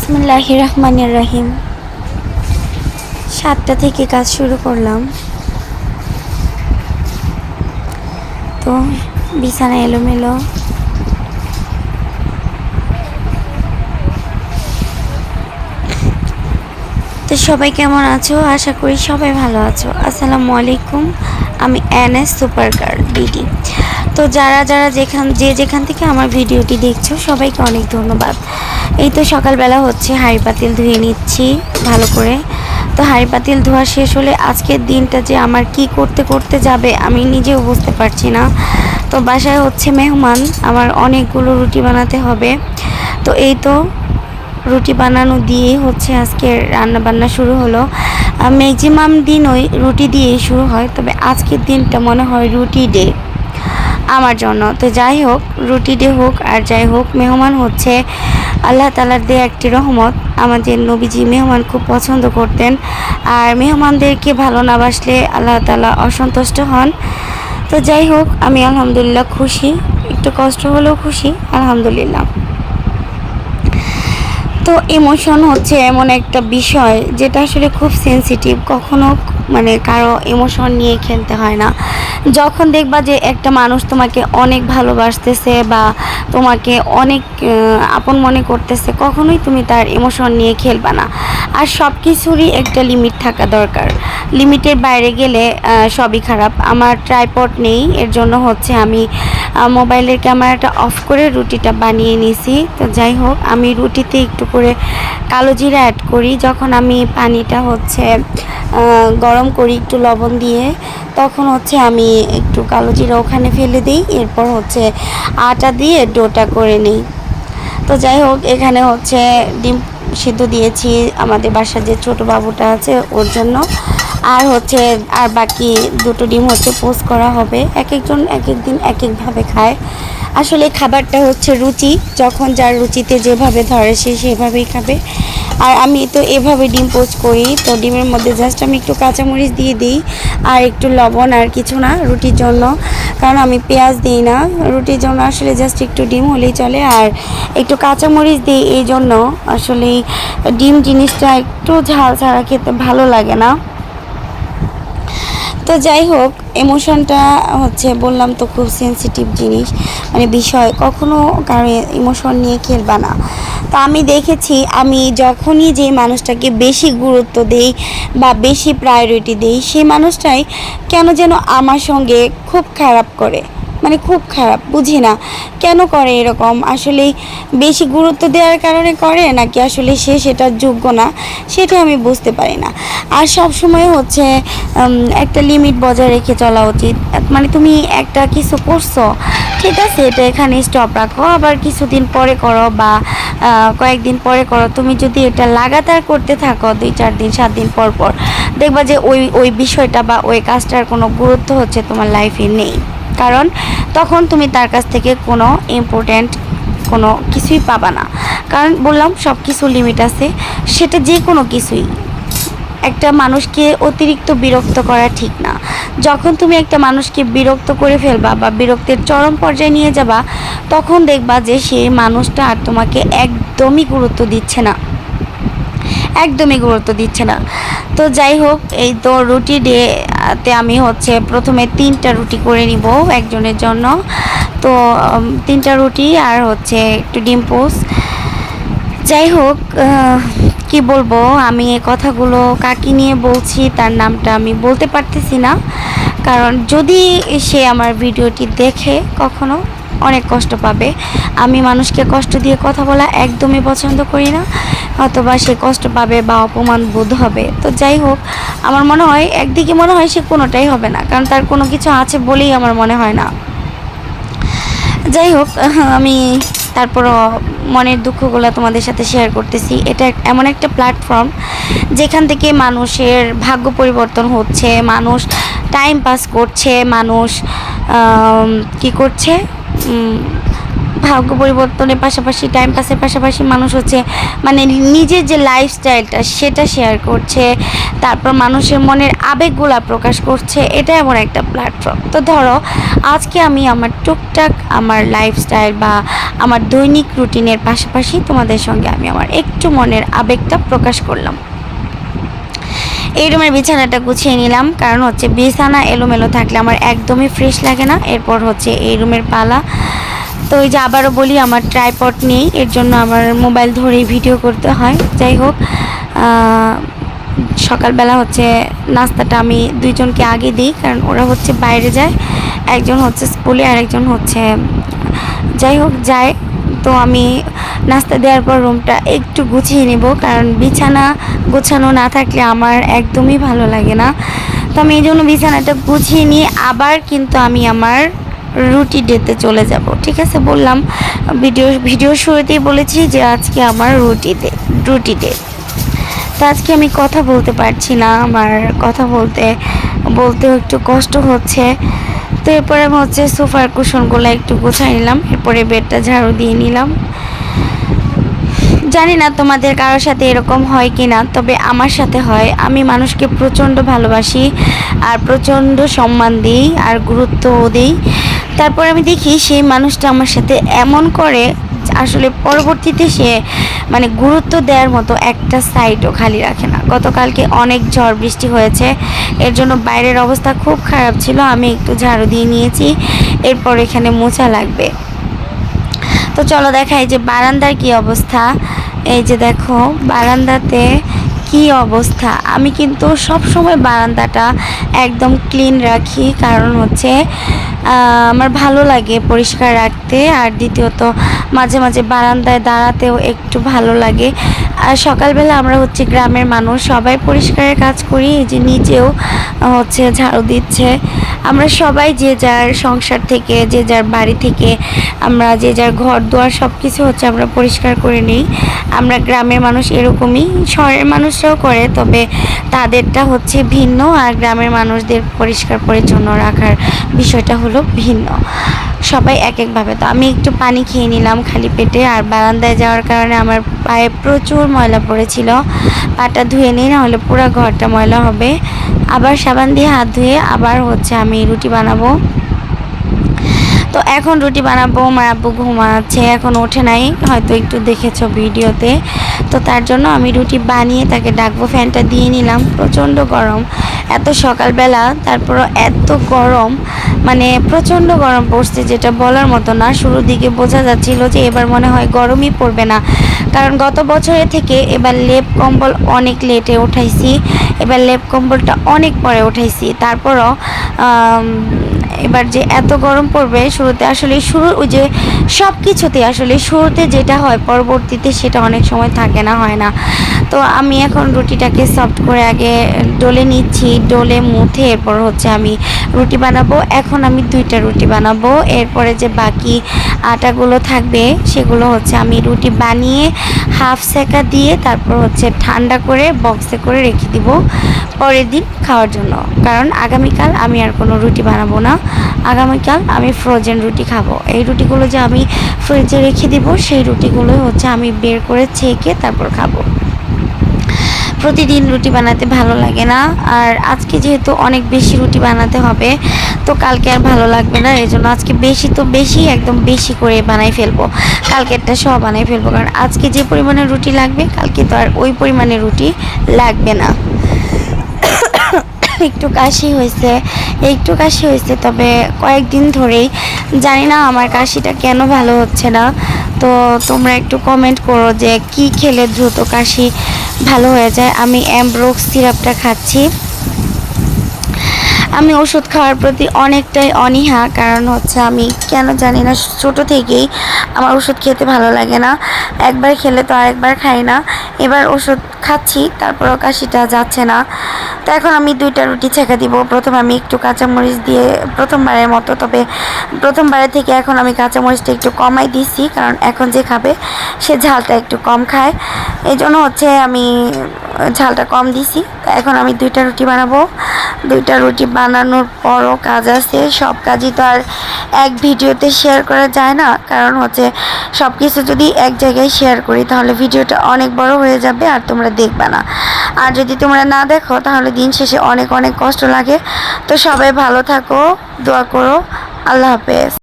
বিসমিল্লাহির রহমানির রহিম। 7টা থেকে কাজ শুরু করলাম, তো বিছানা এলোমেলো। তো সবাই কেমন আছো? আশা করি সবাই ভালো আছো। আসসালামু আলাইকুম, আমি এনএস সুপারকার বিডি। তো যারা যেখান থেকে আমার ভিডিওটি দেখছো সবাইকে অনেক ধন্যবাদ। এই তো সকালবেলা হচ্ছে, হাঁড়ি পাতিল ধুয়ে নিচ্ছি ভালো করে। তো হাঁড়ি পাতিল ধোয়া শেষ হলে আজকের দিনটা যে আমার কি করতে করতে যাবে আমি নিজেও বুঝতে পারছি না। তো বাসায় হচ্ছে মেহমান, আমার অনেকগুলো রুটি বানাতে হবে। তো এই তো রুটি বানানো দিয়েই হচ্ছে আজকে রান্না বান্না শুরু হলো। ম্যাক্সিমাম দিন ওই রুটি দিয়েই শুরু হয়, তবে আজকের দিনটা মনে হয় রুটি ডে আমার জন্য। তো যাই হোক, রুটি ডে হোক আর যাই হোক, মেহমান হচ্ছে আল্লাহ তাআলার দেয়া একটি রহমত। আমাদের নবীজি মেহমান খুব পছন্দ করতেন, আর মেহমানদেরকে ভালো না বাসলে আল্লাহ তাআলা অসন্তুষ্ট হন। তো যাই হোক, আমি আলহামদুলিল্লাহ খুশি, একটু কষ্ট হলেও খুশি আলহামদুলিল্লাহ। তো ইমোশন হচ্ছে এমন একটা বিষয় যেটা আসলে খুব সেন্সিটিভ, কখনো মানে কারো ইমোশন নিয়ে খেলতে হয় না। যখন দেখবা যে একটা মানুষ তোমাকে অনেক ভালোবাসতেছে বা তোমাকে অনেক আপন মনে করতেছে, কখনোই তুমি তার ইমোশন নিয়ে খেলবা না। আর সব কিছুরই একটা লিমিট থাকা দরকার, লিমিটের বাইরে গেলে সবই খারাপ। আমার ট্রাইপড নেই, এর জন্য হচ্ছে আমি মোবাইলের ক্যামেরাটা অফ করে রুটিটা বানিয়ে নিছি। তো যাই হোক, আমি রুটিতে একটু করে কালো জিরা অ্যাড করি। যখন আমি পানিটা হচ্ছে গরম করি একটু লবণ দিয়ে, তখন হচ্ছে আমি একটু কালো জিরা ওখানে ফেলে দিই, এরপর হচ্ছে আটা দিয়ে ডোটা করে নিই। তো যাই হোক, এখানে হচ্ছে ডিম সিদ্ধ দিয়েছি আমাদের বাসার যে ছোট বাবুটা আছে ওর জন্য, আর হচ্ছে আর বাকি দুটো ডিম হচ্ছে পোস্ট করা হবে। এক একজন এক এক দিন এক একভাবে খায়। আসলে খাবারটা হচ্ছে রুচি, যখন যার রুচিতে যেভাবে ধরে সে সেভাবেই খাবে। আর আমি তো এভাবে ডিম পোস্ট করি। তো ডিমের মধ্যে জাস্ট আমি একটু কাঁচামরিচ দিয়ে দিই আর একটু লবণ, আর কিছু না রুটির জন্য, কারণ আমি পেঁয়াজ দিই না রুটির জন্য। আসলে জাস্ট একটু ডিম হলেই চলে, আর একটু কাঁচামরিচ দিই। এই জন্য আসলে ডিম জিনিসটা একটু ঝাল ছাড়া খেতে ভালো লাগে না। তো যাই হোক, ইমোশনটা হচ্ছে বললাম তো খুব সেন্সিটিভ জিনিস, মানে বিষয়, কখনো কারো ইমোশন নিয়ে খেলবা না। তো আমি দেখেছি, আমি যখনই যে মানুষটাকে বেশি গুরুত্ব দেই বা বেশি প্রায়োরিটি দেই, সেই মানুষটাই কেন যেন আমার সঙ্গে খুব খারাপ করে, মানে খুব খারাপ। বুঝি না কেন করে এরকম, আসলে বেশি গুরুত্ব দেওয়ার কারণে করে নাকি আসলে সে সেটার যোগ্য না, সেটা আমি বুঝতে পারি না। আর সব সময় হচ্ছে একটা লিমিট বজায় রেখে চলা উচিত। মানে তুমি একটা কিছু করছো, ঠিক আছে, এটা এখানে স্টপ রাখো, আবার কিছুদিন পরে করো বা কয়েকদিন পরে করো। তুমি যদি এটা লাগাতার করতে থাকো 2-4 দিন 7 দিন পর পর, দেখবা যে ওই বিষয়টা বা ওই কাজটার কোনো গুরুত্ব হচ্ছে তোমার লাইফে নেই। কারণ তখন তুমি তার কাছ থেকে কোনো ইম্পর্ট্যান্ট কোনো কিছুই পাবা না। কারণ বললাম সব কিছু লিমিট আছে, সেটা যে কোনো কিছুই। একটা মানুষকে অতিরিক্ত বিরক্ত করা ঠিক না। যখন তুমি একটা মানুষকে বিরক্ত করে ফেলবা বা বিরক্তির চরম পর্যায়ে নিয়ে যাবা, তখন দেখবা যে সেই মানুষটা আর তোমাকে একদমই গুরুত্ব দিচ্ছে না, একদমই গুরুত্ব দিচ্ছে না। তো যাই হোক, এই তো রুটি ডেতে আমি হচ্ছে প্রথমে 3টা রুটি করে নিব একজনের জন্য। তো 3টা রুটি আর হচ্ছে একটু ডিম পোস্ট। যাই হোক, কি বলবো, আমি এই কথাগুলো কাকে নিয়ে বলছি তার নামটা আমি বলতে পারতেছি না, কারণ যদি সে আমার ভিডিওটি দেখে কখনো অনেক কষ্ট পাবে। আমি মানুষকে কষ্ট দিয়ে কথা বলা একদমই পছন্দ করি না, অথবা সে কষ্ট পাবে বা অপমান বোধ হবে। তো যাই হোক, আমার মনে হয় একদিকে মনে হয় সে কোনোটাই হবে না, কারণ তার কোনো কিছু আছে বলেই আমার মনে হয় না। যাই হোক, আমি তারপরও মনের দুঃখগুলো তোমাদের সাথে শেয়ার করতেছি। এটা এমন একটা প্ল্যাটফর্ম যেখান থেকে মানুষের ভাগ্য পরিবর্তন হচ্ছে, মানুষ টাইম পাস করছে, মানুষ কি করছে, ভাগ্য পরিবর্তনের পাশাপাশি টাইম পাসের পাশাপাশি মানুষ হচ্ছে মানে নিজের যে লাইফস্টাইলটা সেটা শেয়ার করছে, তারপর মানুষের মনের আবেগগুলা প্রকাশ করছে। এটা এমন একটা প্ল্যাটফর্ম। তো ধরো আজকে আমি আমার টুকটাক আমার লাইফস্টাইল বা আমার দৈনিক রুটিনের পাশাপাশি তোমাদের সঙ্গে আমি আমার একটু মনের আবেগটা প্রকাশ করলাম। এই রুমের বিছানাটা গুছিয়ে নিলাম, কারণ হচ্ছে বিছানা এলোমেলো থাকলে আমার একদমই ফ্রেশ লাগে না। এরপর হচ্ছে এই রুমের পালা। তো এই যে আবারও বলি, আমার ট্রাইপড নেই, এর জন্য আমার মোবাইল ধরেই ভিডিও করতে হয়। যাই হোক, সকালবেলা হচ্ছে নাস্তাটা আমি দুইজনকে আগে দিই, কারণ ওরা হচ্ছে বাইরে যায়, একজন হচ্ছে স্কুলে আর একজন হচ্ছে যাই হোক যায়। তো আমি নাস্তা দেওয়ার পর রুমটা একটু গুছিয়ে নেব, কারণ বিছানা গোছানো না থাকলে আমার একদমই ভালো লাগে না। তো আমি এই জন্য বিছানাটা গুছিয়ে নিয়ে আবার কিন্তু আমি আমার রুটি ডেতে চলে যাব। ঠিক আছে, বললাম ভিডিও শুরুতেই বলেছি যে আজকে আমার রুটি ডে। তো আজকে আমি কথা বলতে পারছি না, আমার কথা বলতেও একটু কষ্ট হচ্ছে। তো এরপরে আমি হচ্ছে সোফার কুশনগুলো একটু গোছাই নিলাম, এরপরে বেডটা ঝাড়ু দিয়ে নিলাম। জানি না তোমাদের কারোর সাথে এরকম হয় কি না, তবে আমার সাথে হয়। আমি মানুষকে প্রচণ্ড ভালোবাসি আর প্রচণ্ড সম্মান দিই আর গুরুত্বও দিই। তারপর আমি দেখি সেই মানুষটা আমার সাথে এমন করে, আসলে পরবর্তীতে সে মানে গুরুত্ব দেওয়ার মতো একটা সাইডও খালি রাখে না। গতকালকে অনেক ঝড় বৃষ্টি হয়েছে, এর জন্য বাইরের অবস্থা খুব খারাপ ছিল। আমি একটু ঝাড়ু দিয়ে নিয়েছি, এরপর এখানে মোছা লাগবে। তো চলো দেখাই যে বারান্দার কি অবস্থা। এই যে দেখো বারান্দাতে কি অবস্থা। আমি কিন্তু সব সময় বারান্দাটা একদম ক্লিন রাখি, কারণ হচ্ছে আমার ভালো লাগে পরিষ্কার রাখতে। আর দ্বিতীয়ত মাঝে মাঝে বারান্দায় দাঁড়াতেও একটু ভালো লাগে। আর সকালবেলা আমরা হচ্ছে গ্রামের মানুষ, সবাই পরিষ্কারের কাজ করি। এই যে নিচেও হচ্ছে ঝাড়ু দিচ্ছে। আমরা সবাই যে যার সংসার থেকে, যে যার বাড়ি থেকে, আমরা যে যার ঘর দুয়ার সব কিছু হচ্ছে আমরা পরিষ্কার করে নিই। আমরা গ্রামের মানুষ এরকমই, শহরের মানুষরাও করে, তবে তাদেরটা হচ্ছে ভিন্ন। আর গ্রামের মানুষদের পরিষ্কার পরিচ্ছন্ন রাখার বিষয়টা হলো ভিন্ন, সবাই এক একভাবে। তো আমি একটু পানি খেয়ে নিলাম খালি পেটে। আর বারান্দায় যাওয়ার কারণে আমার পায়ে প্রচুর ময়লা পড়েছিল, পাটা ধুয়ে নিই, না হলে পুরো ঘরটা ময়লা হবে। আবার সাবান দিয়ে হাত ধুয়ে আবার হচ্ছে আমি রুটি বানাবো। তো এখন রুটি বানাবো। আমার আব্বু ঘুমাচ্ছে, এখন ওঠে নাই, হয়তো একটু দেখেছো ভিডিওতে। তো তার জন্য আমি রুটি বানিয়ে তাকে ডাকবো। ফ্যানটা দিয়ে নিলাম, প্রচণ্ড গরম এত সকালবেলা, তারপরও এত গরম, মানে প্রচণ্ড গরম পড়ছে, যেটা বলার মতো না। শুরুর দিকে বোঝা যাচ্ছিল যে এবার মনে হয় গরমই পড়বে না, কারণ গত বছরের থেকে এবার লেপ কম্বল অনেক লেটে উঠাইছি, এবার লেপ কম্বলটা অনেক পরে উঠাইছি। তারপরও এবার যে এত গরম পড়বে, শুরুতে আসলে ওই যে সব কিছুতে আসলে শুরুতে যেটা হয় পরবর্তীতে সেটা অনেক সময় থাকে না, হয় না। তো আমি এখন রুটিটাকে সফট করে আগে ডলে নিচ্ছি, ডলে মুথে এরপর হচ্ছে আমি রুটি বানাবো। এখন আমি 2টা রুটি বানাবো, এরপরে যে বাকি আটাগুলো থাকবে সেগুলো হচ্ছে আমি রুটি বানিয়ে হাফ সেকা দিয়ে তারপর হচ্ছে ঠান্ডা করে বক্সে করে রেখে দিব পরের দিন খাওয়ার জন্য। কারণ আগামীকাল আমি আর কোনো রুটি বানাবো না, আগামীকাল আমি ফ্রোজেন রুটি খাবো। এই রুটিগুলো যে আমি ফ্রিজে রেখে দিব, সেই রুটিগুলো হচ্ছে আমি বের করে ছেঁকে তারপর খাবো। প্রতিদিন রুটি বানাতে ভালো লাগে না, আর আজকে যেহেতু অনেক বেশি রুটি বানাতে হবে, তো কালকে আর ভালো লাগবে না। এই জন্য আজকে বেশি একদম বেশি করে বানাই ফেলবো, কালকেরটা সব বানাই ফেলবো। কারণ আজকে যে পরিমাণে রুটি লাগবে, কালকে তো আর ওই পরিমাণে রুটি লাগবে না। একটু কাশি হয়েছে, তবে কয়েকদিন ধরেই, জানি না আমার কাশিটা কেন ভালো হচ্ছে না। তো তোমরা একটু কমেন্ট করো যে কি খেলে দ্রুত কাশি ভালো হয়ে যায়। আমি অ্যামব্রোক্স সিরাপটা খাচ্ছি। আমি ওষুধ খাওয়ার প্রতি অনেকটাই অনীহা, কারণ হচ্ছে আমি কেন জানি না, ছোটো থেকেই আমার ওষুধ খেতে ভালো লাগে না। একবার খেলে তো আরেকবার খাই না। এবার ওষুধ খাচ্ছি, তারপরও কাশিটা যাচ্ছে না। তো এখন আমি 2টা রুটি ছেঁকে দিব। প্রথমে আমি একটু কাঁচামরিচ দিয়ে প্রথমবারের মতো, তবে প্রথমবারের থেকে এখন আমি কাঁচামরিচটা একটু কমাই দিছি, কারণ এখন যে খাবে সে ঝালটা একটু কম খায়, এই জন্য হচ্ছে আমি ঝালটা কম দিছি। এখন আমি 2টা রুটি বানাবো। 2টা রুটি বানানোর পরও কাজ আছে, সব কাজই তো আর এক ভিডিওতে শেয়ার করা যায় না, কারণ হচ্ছে সব কিছু যদি এক জায়গায় শেয়ার করি তাহলে ভিডিওটা অনেক বড় হয়ে যাবে আর তোমরা দেখবে না। আর যদি তোমরা না দেখো তাহলে দিন শেষে অনেক অনেক কষ্ট লাগে। তো সবাই ভালো থাকো, দোয়া করো। আল্লাহ হাফেজ।